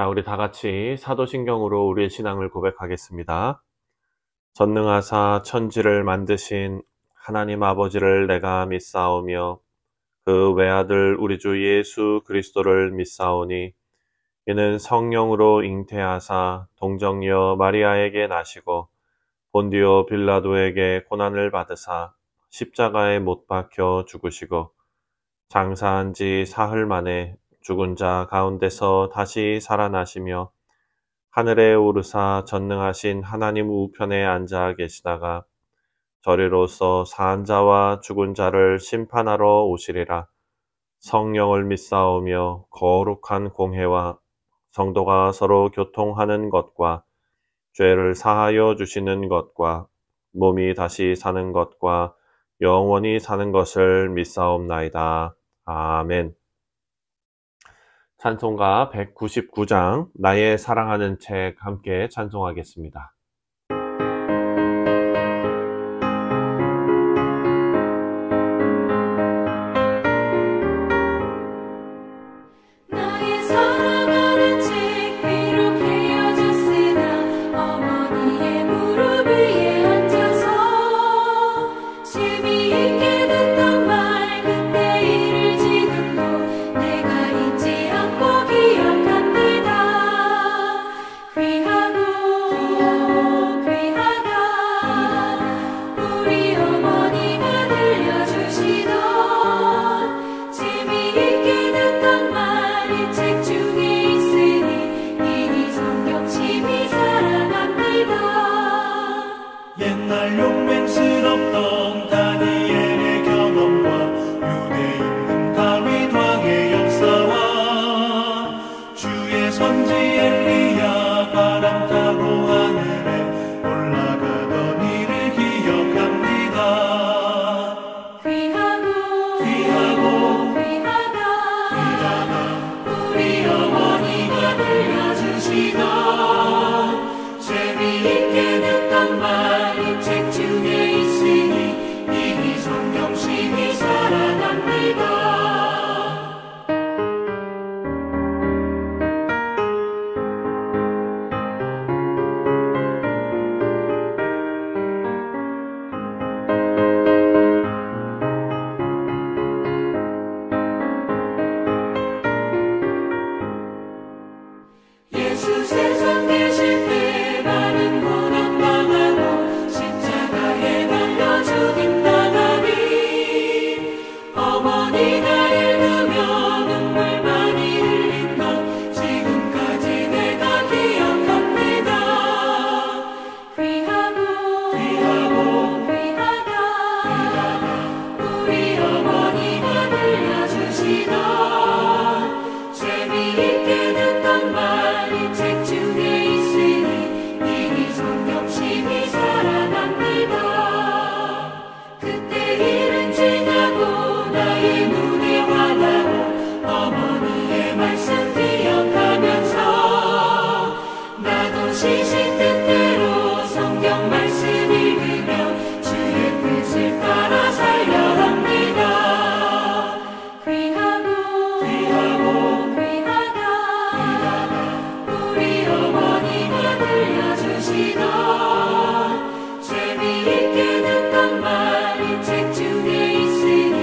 자, 우리 다 같이 사도신경으로 우리의 신앙을 고백하겠습니다. 전능하사 천지를 만드신 하나님 아버지를 내가 믿사오며 그 외아들 우리 주 예수 그리스도를 믿사오니 이는 성령으로 잉태하사 동정녀 마리아에게 나시고 본디오 빌라도에게 고난을 받으사 십자가에 못 박혀 죽으시고 장사한 지 사흘 만에 죽은 자 가운데서 다시 살아나시며 하늘에 오르사 전능하신 하나님 우편에 앉아 계시다가 저리로서 사한 자와 죽은 자를 심판하러 오시리라. 성령을 믿사오며 거룩한 공회와 성도가 서로 교통하는 것과 죄를 사하여 주시는 것과 몸이 다시 사는 것과 영원히 사는 것을 믿사옵나이다. 아멘. 찬송가 199장 나의 사랑하는 책 함께 찬송하겠습니다. 나의 사랑하는 책 비록 헤어졌으나 어머니의 무릎 위에 앉아서 재미있게 듣던 말 그때 일을 지금도 내가 잊지 않고 기억합니다. 귀하고 귀하다 우리 어머니가 들려주시던 재미있게 듣던 말 이 책 중에 있으니 이니 성경심이 사랑합니다. 옛날 용맹스럽던 다니엘의 경험과 유대인 다윗 왕의 역사와 주의 선지 엘리야 바람 타고 하늘에 올라가던 일을 기억합니다. 귀하고 귀하고 귀하다 귀하다 우리 어머니가 들려주시던 재미있게 듣던 말 이 책 중에 있으니 이니 성경심이 사랑합니다. 예수 세상 계실 때 많은 고난 당하고 십자가에 달려 죽임 당하니 어머니가 읽으며 눈물 많이 흘린 것 지금까지 내가 기억합니다. 귀하고 귀하다 우리 어머니가 들려주시던 재미있게 듣던 말 이 책 중에 있으니 이니 성경심이 사랑합니다. 그때 일은 지나고 나의 눈에 와닿고 어머니의 말씀 기억하면서 나도 시신 뜻대로 성경 말씀 읽으며 주의 뜻을 따라 살려 합니다. 귀하고 귀하다 우리 어머니가 들려주시던 재미있게 듣던 말 이 책 중에 있으니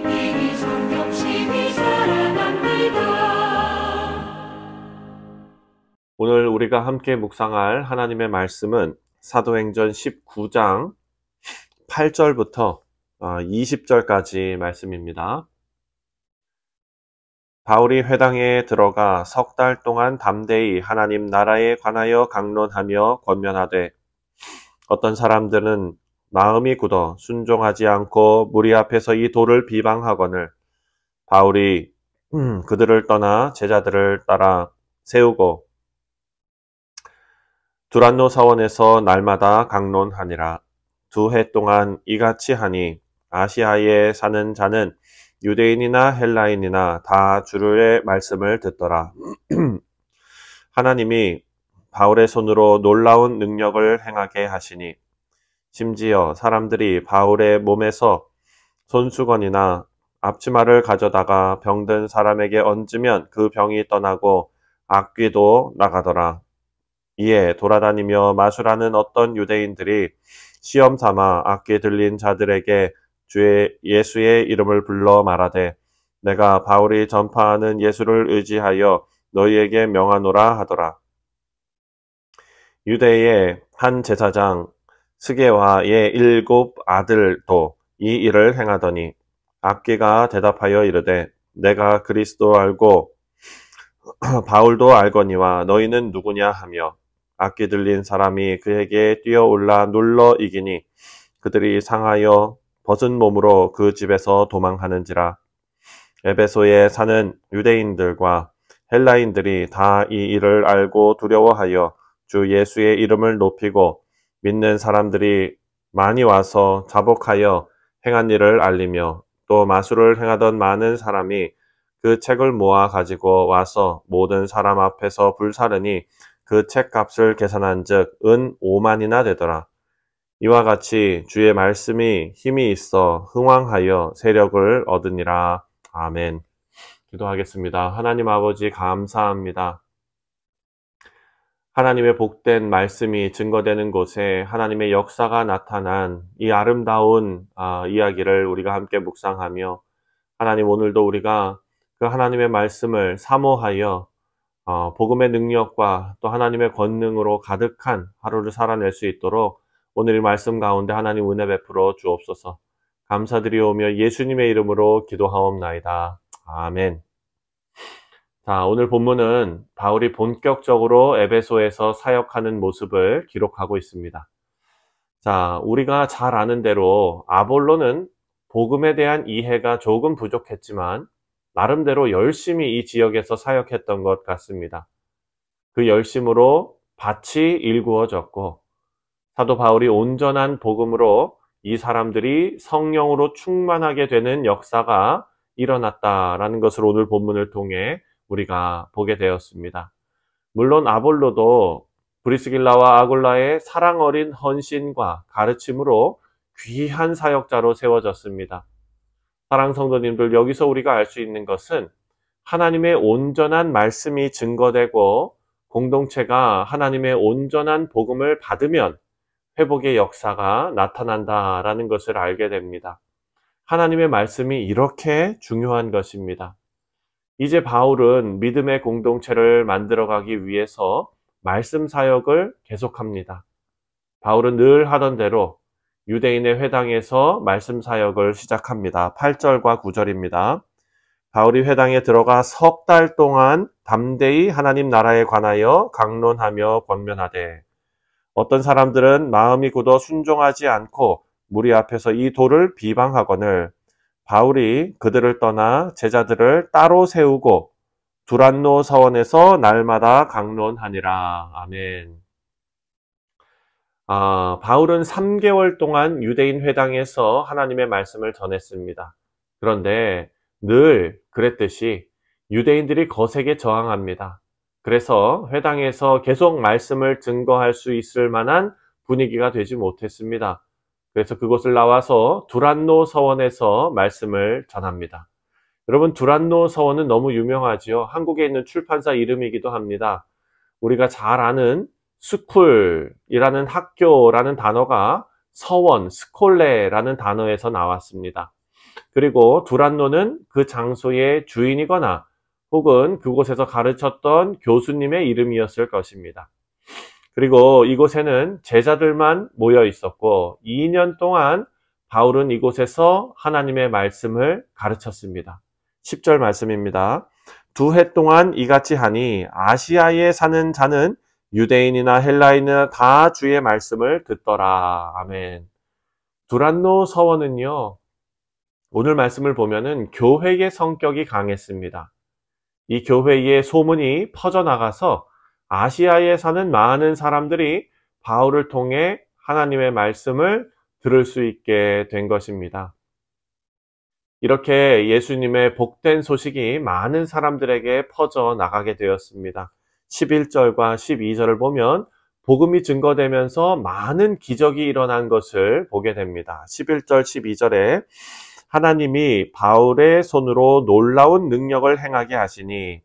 이니 성경심이 사랑합니다. 오늘 우리가 함께 묵상할 하나님의 말씀은 사도행전 19장 8절부터 20절까지 말씀입니다. 바울이 회당에 들어가 석 달 동안 담대히 하나님 나라에 관하여 강론하며 권면하되 어떤 사람들은 마음이 굳어 순종하지 않고 무리 앞에서 이 돌을 비방하거늘 바울이 그들을 떠나 제자들을 따라 세우고 두란노 사원에서 날마다 강론하니라. 2해 동안 이같이 하니 아시아에 사는 자는 유대인이나 헬라인이나 다 주의 말씀을 듣더라. 하나님이 바울의 손으로 놀라운 능력을 행하게 하시니 심지어 사람들이 바울의 몸에서 손수건이나 앞치마를 가져다가 병든 사람에게 얹으면 그 병이 떠나고 악귀도 나가더라. 이에 돌아다니며 마술하는 어떤 유대인들이 시험 삼아 악귀 들린 자들에게 주의 예수의 이름을 불러 말하되 내가 바울이 전파하는 예수를 의지하여 너희에게 명하노라 하더라. 유대의 한 제사장 스게와의 7 아들도 이 일을 행하더니 악귀가 대답하여 이르되 내가 그리스도 알고 바울도 알거니와 너희는 누구냐 하며 악귀 들린 사람이 그에게 뛰어올라 눌러 이기니 그들이 상하여 벗은 몸으로 그 집에서 도망하는지라. 에베소에 사는 유대인들과 헬라인들이 다 이 일을 알고 두려워하여 주 예수의 이름을 높이고 믿는 사람들이 많이 와서 자복하여 행한 일을 알리며 또 마술을 행하던 많은 사람이 그 책을 모아 가지고 와서 모든 사람 앞에서 불사르니 그 책값을 계산한 즉 은 5만이나 되더라. 이와 같이 주의 말씀이 힘이 있어 흥왕하여 세력을 얻으니라. 아멘. 기도하겠습니다. 하나님 아버지 감사합니다. 하나님의 복된 말씀이 증거되는 곳에 하나님의 역사가 나타난 이 아름다운 이야기를 우리가 함께 묵상하며 하나님 오늘도 우리가 그 하나님의 말씀을 사모하여 복음의 능력과 또 하나님의 권능으로 가득한 하루를 살아낼 수 있도록 오늘 이 말씀 가운데 하나님 은혜 베풀어 주옵소서. 감사드리오며 예수님의 이름으로 기도하옵나이다. 아멘. 자, 오늘 본문은 바울이 본격적으로 에베소에서 사역하는 모습을 기록하고 있습니다. 자, 우리가 잘 아는 대로 아볼로는 복음에 대한 이해가 조금 부족했지만 나름대로 열심히 이 지역에서 사역했던 것 같습니다. 그 열심으로 밭이 일구어졌고 사도 바울이 온전한 복음으로 이 사람들이 성령으로 충만하게 되는 역사가 일어났다라는 것을 오늘 본문을 통해 우리가 보게 되었습니다. 물론 아볼로도 브리스길라와 아굴라의 사랑 어린 헌신과 가르침으로 귀한 사역자로 세워졌습니다. 사랑 성도님들, 여기서 우리가 알 수 있는 것은 하나님의 온전한 말씀이 증거되고 공동체가 하나님의 온전한 복음을 받으면 회복의 역사가 나타난다라는 것을 알게 됩니다. 하나님의 말씀이 이렇게 중요한 것입니다. 이제 바울은 믿음의 공동체를 만들어가기 위해서 말씀 사역을 계속합니다. 바울은 늘 하던 대로 유대인의 회당에서 말씀 사역을 시작합니다. 8절과 9절입니다. 바울이 회당에 들어가 3달 동안 담대히 하나님 나라에 관하여 강론하며 권면하되 어떤 사람들은 마음이 굳어 순종하지 않고 무리 앞에서 이 도를 비방하거늘 바울이 그들을 떠나 제자들을 따로 세우고 두란노 서원에서 날마다 강론하니라. 아멘. 바울은 3개월 동안 유대인 회당에서 하나님의 말씀을 전했습니다. 그런데 늘 그랬듯이 유대인들이 거세게 저항합니다. 그래서 회당에서 계속 말씀을 증거할 수 있을 만한 분위기가 되지 못했습니다. 그래서 그곳을 나와서 두란노 서원에서 말씀을 전합니다. 여러분, 두란노 서원은 너무 유명하지요. 한국에 있는 출판사 이름이기도 합니다. 우리가 잘 아는 스쿨이라는 학교라는 단어가 서원, 스콜레라는 단어에서 나왔습니다. 그리고 두란노는 그 장소의 주인이거나 혹은 그곳에서 가르쳤던 교수님의 이름이었을 것입니다. 그리고 이곳에는 제자들만 모여 있었고 2년 동안 바울은 이곳에서 하나님의 말씀을 가르쳤습니다. 10절 말씀입니다. 2해 동안 이같이 하니 아시아에 사는 자는 유대인이나 헬라인이나 다 주의 말씀을 듣더라. 아멘. 두란노 서원은요, 오늘 말씀을 보면은 교회의 성격이 강했습니다. 이 교회의 소문이 퍼져나가서 아시아에 사는 많은 사람들이 바울을 통해 하나님의 말씀을 들을 수 있게 된 것입니다. 이렇게 예수님의 복된 소식이 많은 사람들에게 퍼져나가게 되었습니다. 11절과 12절을 보면 복음이 증거되면서 많은 기적이 일어난 것을 보게 됩니다. 11절, 12절에 하나님이 바울의 손으로 놀라운 능력을 행하게 하시니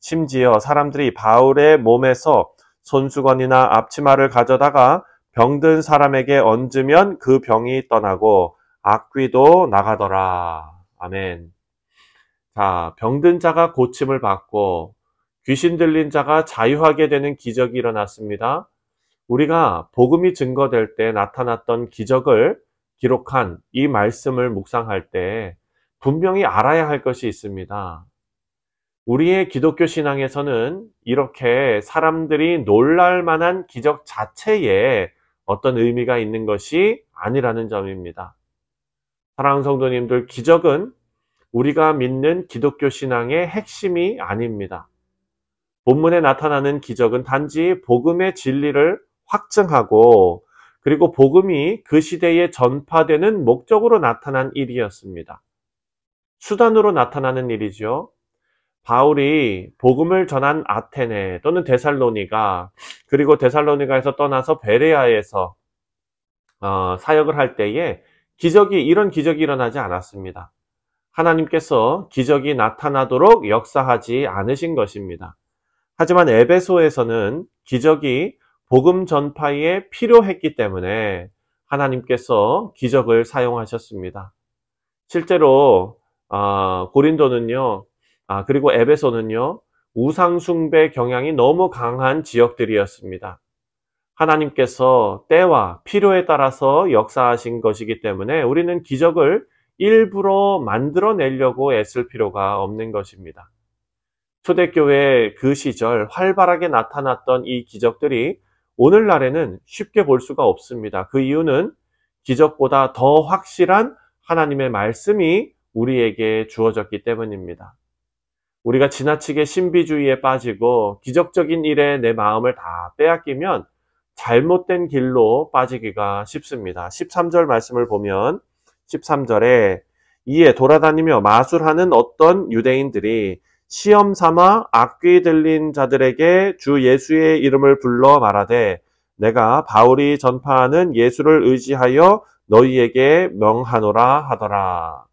심지어 사람들이 바울의 몸에서 손수건이나 앞치마를 가져다가 병든 사람에게 얹으면 그 병이 떠나고 악귀도 나가더라. 아멘. 자, 병든 자가 고침을 받고 귀신 들린 자가 자유하게 되는 기적이 일어났습니다. 우리가 복음이 증거될 때 나타났던 기적을 기록한 이 말씀을 묵상할 때 분명히 알아야 할 것이 있습니다. 우리의 기독교 신앙에서는 이렇게 사람들이 놀랄 만한 기적 자체에 어떤 의미가 있는 것이 아니라는 점입니다. 사랑하는 성도님들, 기적은 우리가 믿는 기독교 신앙의 핵심이 아닙니다. 본문에 나타나는 기적은 단지 복음의 진리를 확증하고 그리고 복음이 그 시대에 전파되는 목적으로 나타난 일이었습니다. 수단으로 나타나는 일이죠. 바울이 복음을 전한 아테네 또는 데살로니가 그리고 데살로니가에서 떠나서 베레아에서 사역을 할 때에 이런 기적이 일어나지 않았습니다. 하나님께서 기적이 나타나도록 역사하지 않으신 것입니다. 하지만 에베소에서는 기적이 복음 전파에 필요했기 때문에 하나님께서 기적을 사용하셨습니다. 실제로 고린도는요, 그리고 에베소는요, 우상숭배 경향이 너무 강한 지역들이었습니다. 하나님께서 때와 필요에 따라서 역사하신 것이기 때문에 우리는 기적을 일부러 만들어내려고 애쓸 필요가 없는 것입니다. 초대교회 그 시절 활발하게 나타났던 이 기적들이 오늘날에는 쉽게 볼 수가 없습니다. 그 이유는 기적보다 더 확실한 하나님의 말씀이 우리에게 주어졌기 때문입니다. 우리가 지나치게 신비주의에 빠지고 기적적인 일에 내 마음을 다 빼앗기면 잘못된 길로 빠지기가 쉽습니다. 13절 말씀을 보면 13절에 이에 돌아다니며 마술하는 어떤 유대인들이 시험 삼아 악귀 들린 자들에게 주 예수의 이름을 불러 말하되 내가 바울이 전파하는 예수를 의지하여 너희에게 명하노라 하더라.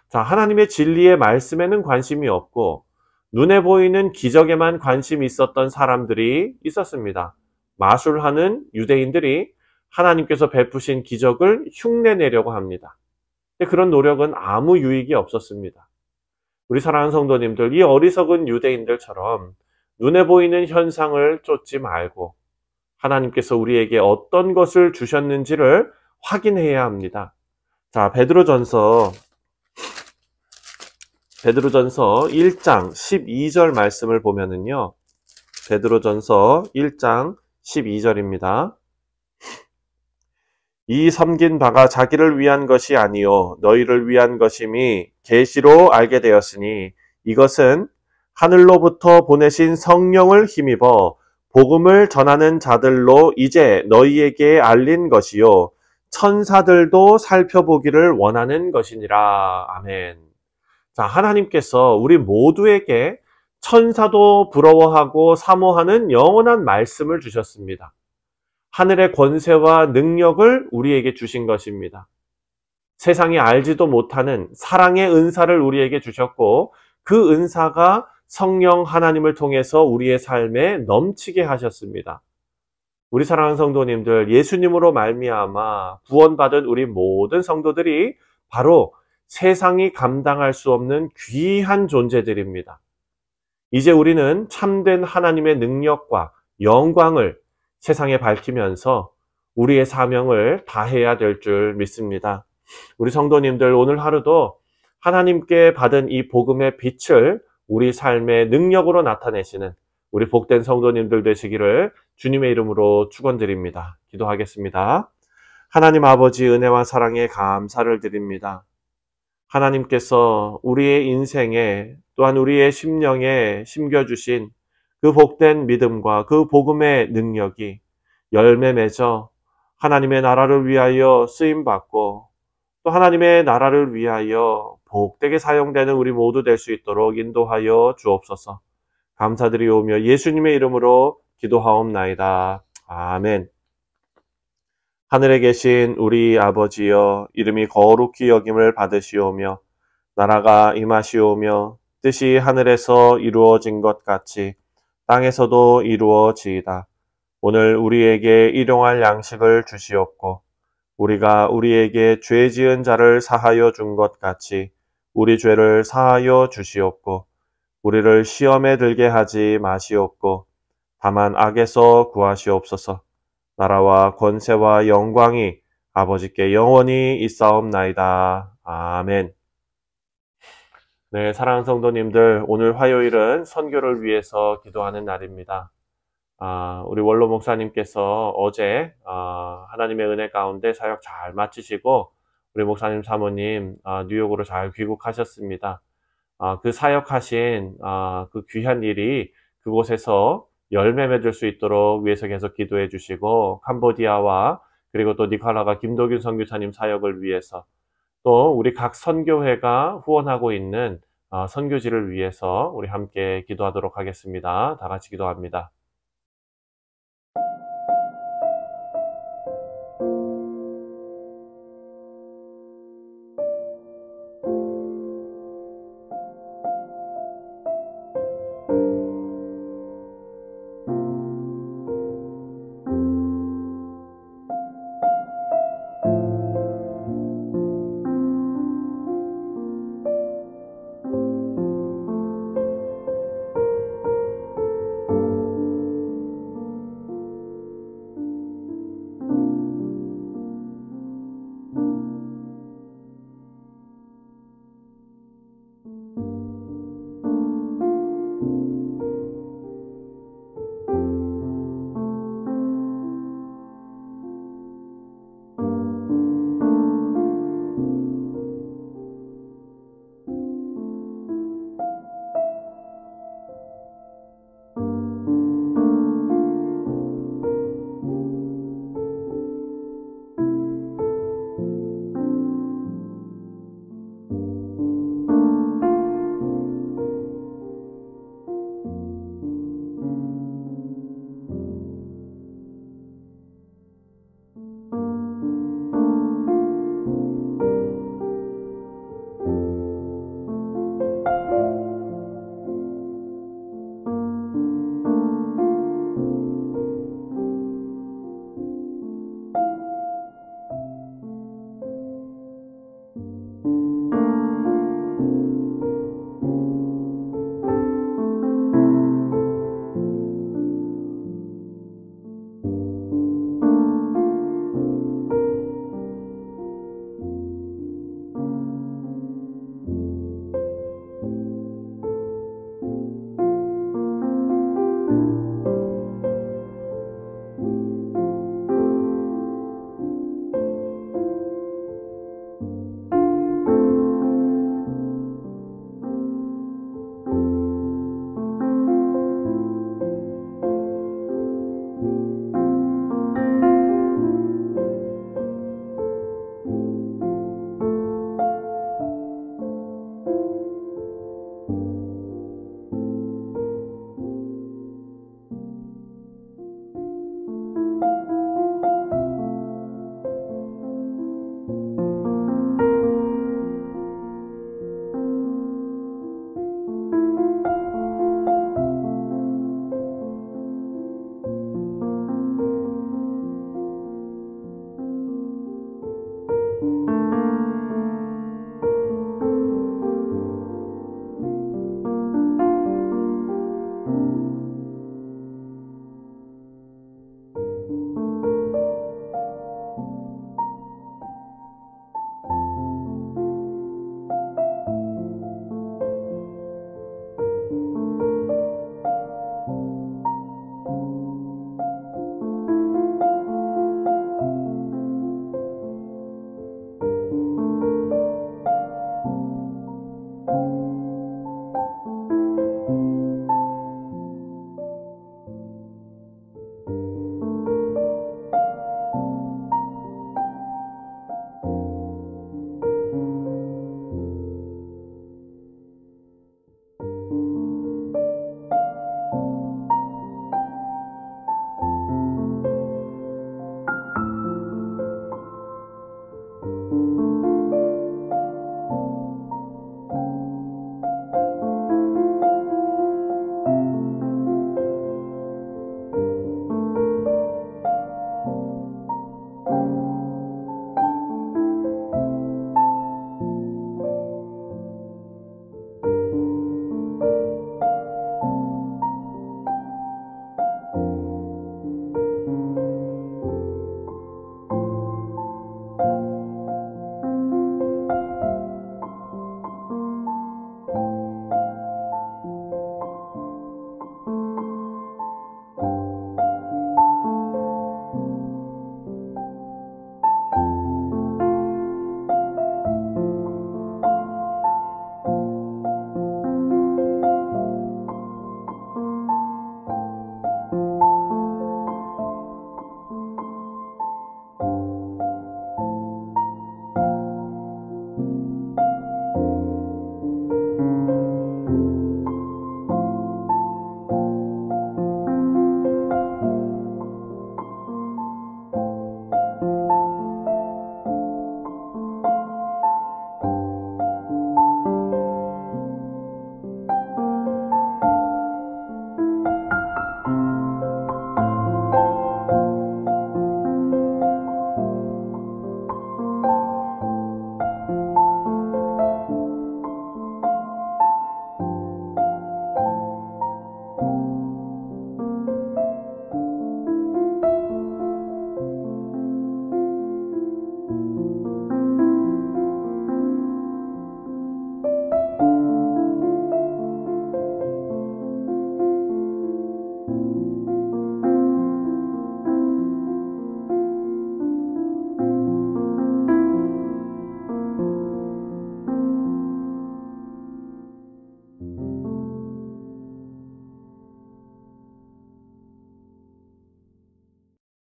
자, 하나님의 진리의 말씀에는 관심이 없고 눈에 보이는 기적에만 관심이 있었던 사람들이 있었습니다. 마술하는 유대인들이 하나님께서 베푸신 기적을 흉내내려고 합니다. 근데 그런 노력은 아무 유익이 없었습니다. 우리 사랑하는 성도님들, 이 어리석은 유대인들처럼 눈에 보이는 현상을 쫓지 말고 하나님께서 우리에게 어떤 것을 주셨는지를 확인해야 합니다. 자, 베드로전서 1장 12절 말씀을 보면은요. 베드로전서 1장 12절입니다. 이 섬긴 바가 자기를 위한 것이 아니요 너희를 위한 것임이 계시로 알게 되었으니 이것은 하늘로부터 보내신 성령을 힘입어 복음을 전하는 자들로 이제 너희에게 알린 것이요 천사들도 살펴보기를 원하는 것이니라. 아멘. 자, 하나님께서 우리 모두에게 천사도 부러워하고 사모하는 영원한 말씀을 주셨습니다. 하늘의 권세와 능력을 우리에게 주신 것입니다. 세상이 알지도 못하는 사랑의 은사를 우리에게 주셨고 그 은사가 성령 하나님을 통해서 우리의 삶에 넘치게 하셨습니다. 우리 사랑하는 성도님들, 예수님으로 말미암아 구원받은 우리 모든 성도들이 바로 세상이 감당할 수 없는 귀한 존재들입니다. 이제 우리는 참된 하나님의 능력과 영광을 세상에 밝히면서 우리의 사명을 다해야 될 줄 믿습니다. 우리 성도님들, 오늘 하루도 하나님께 받은 이 복음의 빛을 우리 삶의 능력으로 나타내시는 우리 복된 성도님들 되시기를 주님의 이름으로 축원드립니다. 기도하겠습니다. 하나님 아버지, 은혜와 사랑에 감사를 드립니다. 하나님께서 우리의 인생에 또한 우리의 심령에 심겨주신 그 복된 믿음과 그 복음의 능력이 열매 맺어 하나님의 나라를 위하여 쓰임받고 또 하나님의 나라를 위하여 복되게 사용되는 우리 모두 될 수 있도록 인도하여 주옵소서. 감사드리오며 예수님의 이름으로 기도하옵나이다. 아멘. 하늘에 계신 우리 아버지여, 이름이 거룩히 여김을 받으시오며 나라가 임하시오며 뜻이 하늘에서 이루어진 것 같이 땅에서도 이루어지이다. 오늘 우리에게 일용할 양식을 주시옵고 우리가 우리에게 죄 지은 자를 사하여 준 것 같이 우리 죄를 사하여 주시옵고 우리를 시험에 들게 하지 마시옵고 다만 악에서 구하시옵소서. 나라와 권세와 영광이 아버지께 영원히 있사옵나이다. 아멘. 네, 사랑하는 성도님들, 오늘 화요일은 선교를 위해서 기도하는 날입니다. 우리 원로 목사님께서 어제 하나님의 은혜 가운데 사역 잘 마치시고 우리 목사님 사모님 뉴욕으로 잘 귀국하셨습니다. 그 사역하신 그 귀한 일이 그곳에서 열매 맺을 수 있도록 위해서 계속 기도해 주시고 캄보디아와 그리고 또 니카라과 김도균 선교사님 사역을 위해서 또 우리 각 선교회가 후원하고 있는 선교지를 위해서 우리 함께 기도하도록 하겠습니다. 다 같이 기도합니다.